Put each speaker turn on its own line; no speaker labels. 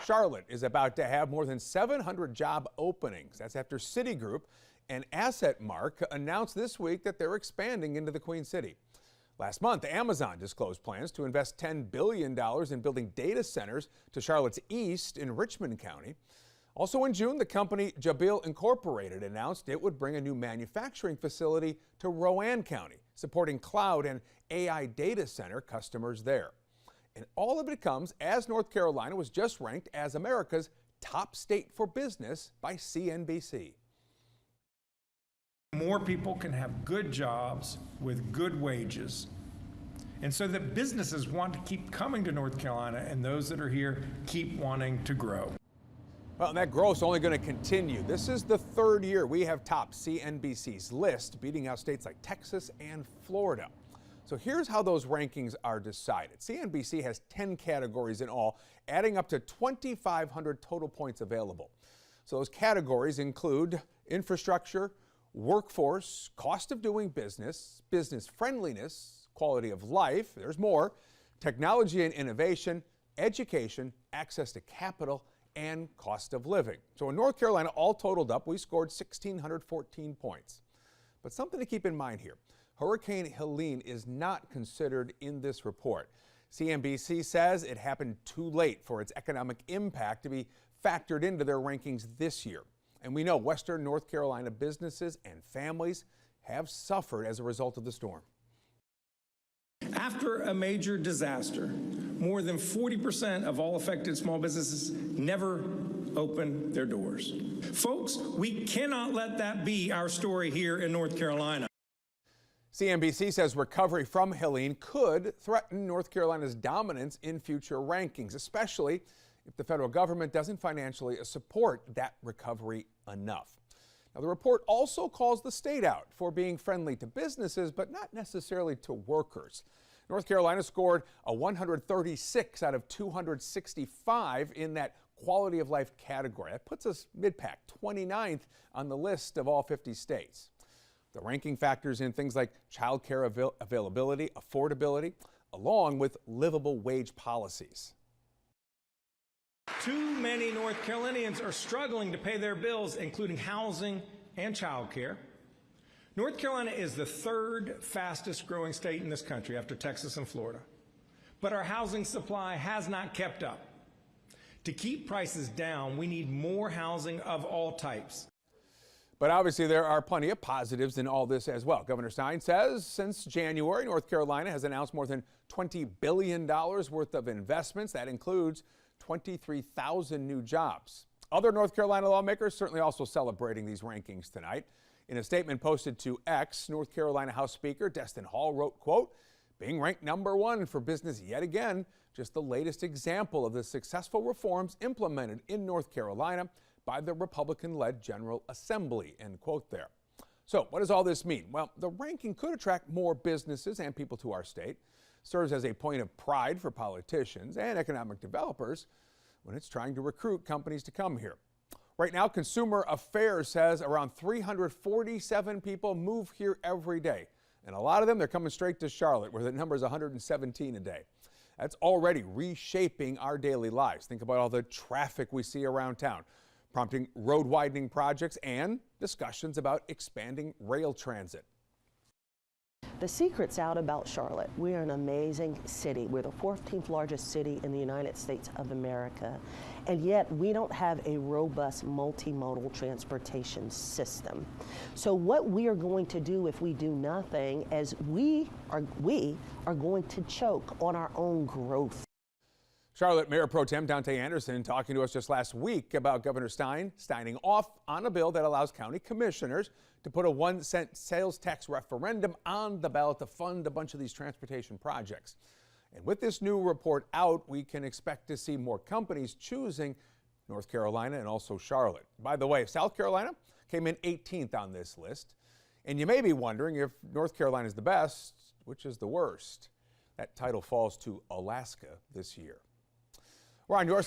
Charlotte is about to have more than 700 job openings. That's after Citigroup and AssetMark announced this week that they're expanding into the Queen City. Last month, Amazon disclosed plans to invest $10 billion in building data centers to Charlotte's east in Richmond County. Also in June, the company Jabil Incorporated announced it would bring a new manufacturing facility to Rowan County, supporting cloud and AI data center customers there. And all of it comes as North Carolina was just ranked as America's top state for business by CNBC.
More people can have good jobs with good wages. And so that businesses want to keep coming to North Carolina, and those that are here keep wanting to grow.
Well, and that growth's only going to continue. This is the third year we have topped CNBC's list, beating out states like Texas and Florida. So here's how those rankings are decided. CNBC has 10 categories in all, adding up to 2,500 total points available. So those categories include infrastructure, workforce, cost of doing business, business friendliness, quality of life, there's more, technology and innovation, education, access to capital, and cost of living. So in North Carolina, all totaled up, we scored 1,614 points. But something to keep in mind here. Hurricane Helene is not considered in this report. CNBC says it happened too late for its economic impact to be factored into their rankings this year. And we know Western North Carolina businesses and families have suffered as a result of the storm.
After a major disaster, more than 40% of all affected small businesses never open their doors. Folks, we cannot let that be our story here in North Carolina.
CNBC says recovery from Helene could threaten North Carolina's dominance in future rankings, especially if the federal government doesn't financially support that recovery enough. Now, the report also calls the state out for being friendly to businesses, but not necessarily to workers. North Carolina scored a 136 out of 265 in that quality of life category. That puts us mid-pack, 29th on the list of all 50 states. The ranking factors in things like child care availability, affordability, along with livable wage policies.
Too many North Carolinians are struggling to pay their bills, including housing and child care. North Carolina is the third fastest growing state in this country after Texas and Florida. But our housing supply has not kept up. To keep prices down, we need more housing of all types.
But obviously there are plenty of positives in all this as well. Governor Stein says since January, North Carolina has announced more than $20 billion worth of investments. That includes 23,000 new jobs. Other North Carolina lawmakers certainly also celebrating these rankings tonight. In a statement posted to X, North Carolina House Speaker Destin Hall wrote, quote, being ranked #1 for business yet again, just the latest example of the successful reforms implemented in North Carolina by the Republican-led General Assembly, end quote there. So what does all this mean? Well, the ranking could attract more businesses and people to our state, serves as a point of pride for politicians and economic developers when it's trying to recruit companies to come here. Right now, Consumer Affairs says around 347 people move here every day. And a lot of them, they're coming straight to Charlotte, where the number is 117 a day. That's already reshaping our daily lives. Think about all the traffic we see around town, prompting road widening projects and discussions about expanding rail transit.
The secret's out about Charlotte. We're an amazing city. We're the 14th largest city in the United States of America, and yet we don't have a robust multimodal transportation system. So what we are going to do if we do nothing is we are going to choke on our own growth.
Charlotte Mayor Pro Tem Dante Anderson talking to us just last week about Governor Stein signing off on a bill that allows county commissioners to put a 1-cent sales tax referendum on the ballot to fund a bunch of these transportation projects. And with this new report out, we can expect to see more companies choosing North Carolina and also Charlotte. By the way, South Carolina came in 18th on this list. And you may be wondering if North Carolina is the best, which is the worst. That title falls to Alaska this year. We're on your